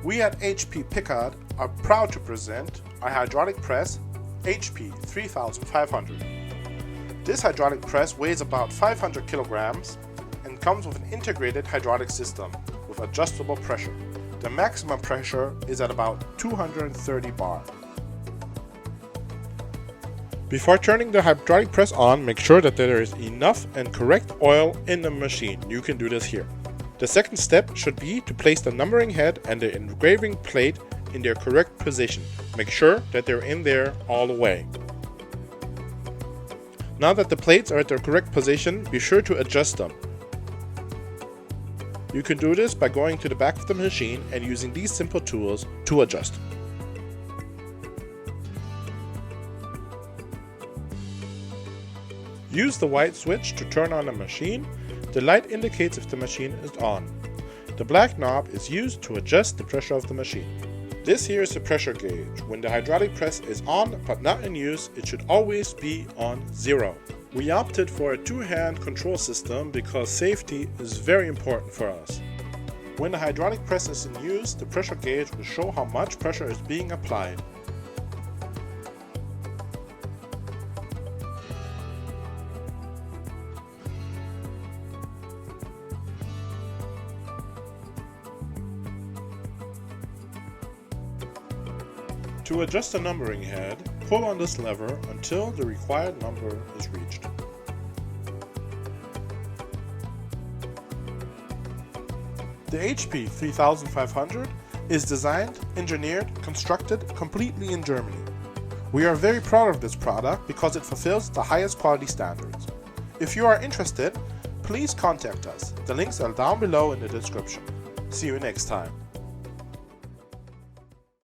We at HP Pickardt are proud to present our hydraulic press HP 3500. This hydraulic press weighs about 500 kilograms and comes with an integrated hydraulic system with adjustable pressure. The maximum pressure is at about 230 bar. Before turning the hydraulic press on, make sure that there is enough and correct oil in the machine. You can do this here. The second step should be to place the numbering head and the engraving plate in their correct position. Make sure that they're in there all the way. Now that the plates are at their correct position, be sure to adjust them. You can do this by going to the back of the machine and using these simple tools to adjust. Use the white switch to turn on the machine. The light indicates if the machine is on. The black knob is used to adjust the pressure of the machine. This here is the pressure gauge. When the hydraulic press is on but not in use, it should always be on 0. We opted for a two-hand control system because safety is very important for us. When the hydraulic press is in use, the pressure gauge will show how much pressure is being applied. To adjust the numbering head, pull on this lever until the required number is reached. The HP 3500 is designed, engineered, constructed completely in Germany. We are very proud of this product because it fulfills the highest quality standards. If you are interested, please contact us. The links are down below in the description. See you next time.